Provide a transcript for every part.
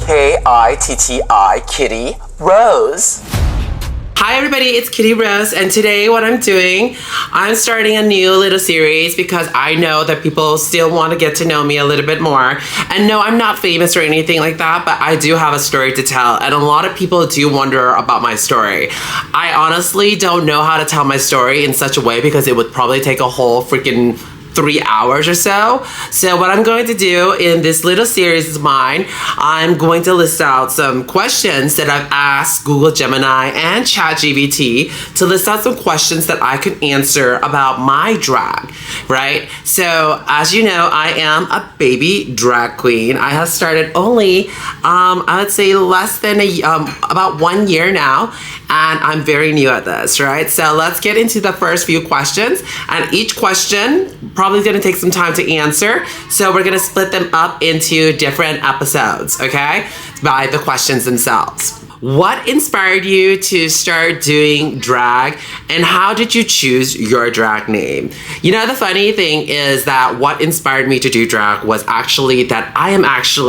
K-I-T-T-I, Kitty Rose. Hi everybody, it's Kitty Rose, and today what I'm doing, I'm starting a new little series because I know that people still want to get to know me a little bit more. And no, I'm not famous or anything like that, but I do have a story to tell, and a lot of people do wonder about my story. I honestly don't know how to tell my story in such a way because it would probably take a whole freaking 3 hours or so. So what I'm going to do in this little series of mine, I'm going to list out some questions that I've asked Google Gemini and ChatGPT to list out some questions that I could answer about my drag, right? So as you know, I am a baby drag queen. I have started only, I would say less than about 1 year now, and I'm very new at this, right? So let's get into the first few questions, and each question probably going to take some time to answer. So we're going to split them up into different episodes, okay? By the questions themselves. What inspired you to start doing drag, and how did you choose your drag name? You know, the funny thing is that what inspired me to do drag was actually that I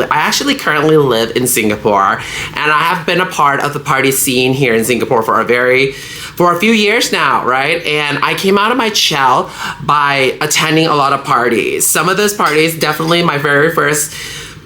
actually currently live in Singapore, and I have been a part of the party scene here in Singapore for a few years now, right? And I came out of my shell by attending a lot of parties. Some of those parties, definitely my very first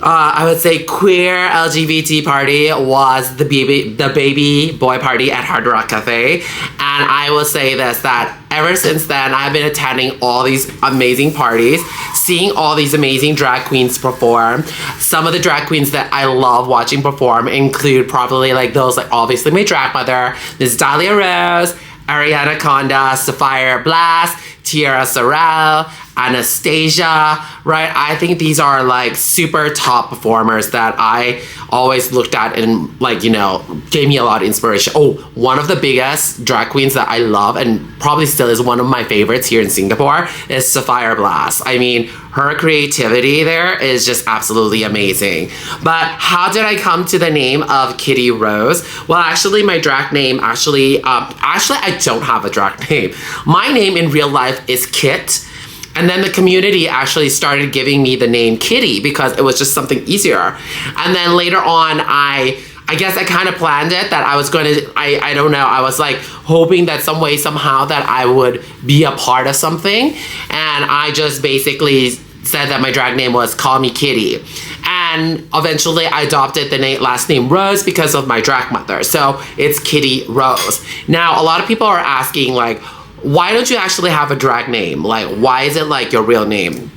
I would say queer LGBT party was the baby boy party at Hard Rock Cafe. And I will say this, that ever since then, I've been attending all these amazing parties, seeing all these amazing drag queens perform. Some of the drag queens that I love watching perform include probably like those, like obviously my drag mother, Miss Dahlia Rose, Ariana Conda, Sapphire Blast, Tiara Sorrell, Anastasia, right? I think these are like super top performers that I always looked at and like, you know, gave me a lot of inspiration. Oh, one of the biggest drag queens that I love and probably still is one of my favorites here in Singapore is Sapphire Blast. I mean, her creativity there is just absolutely amazing. But how did I come to the name of Kitty Rose? Well, actually, my drag name, actually, I don't have a drag name. My name in real life is Kit. And then the community actually started giving me the name Kitty because it was just something easier. And then later on, I guess I kind of planned it that I was going to, I don't know, I was like hoping that some way, somehow that I would be a part of something. And I just basically said that my drag name was Call Me Kitty. And eventually I adopted the last name Rose because of my drag mother. So it's Kitty Rose. Now, a lot of people are asking like, why don't you actually have a drag name? Like, why is it like your real name?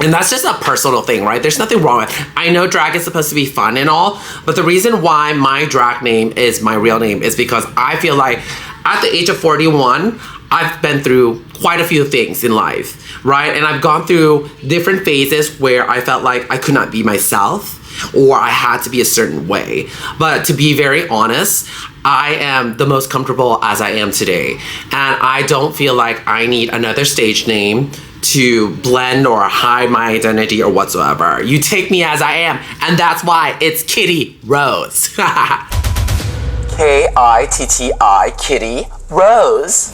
And that's just a personal thing, right? There's nothing wrong with it. I know drag is supposed to be fun and all, but the reason why my drag name is my real name is because I feel like at the age of 41, I've been through quite a few things in life, right? And I've gone through different phases where I felt like I could not be myself or I had to be a certain way. But to be very honest, I am the most comfortable as I am today. And I don't feel like I need another stage name to blend or hide my identity or whatsoever. You take me as I am, and that's why it's Kitty Rose. K-I-T-T-I, Kitty Rose.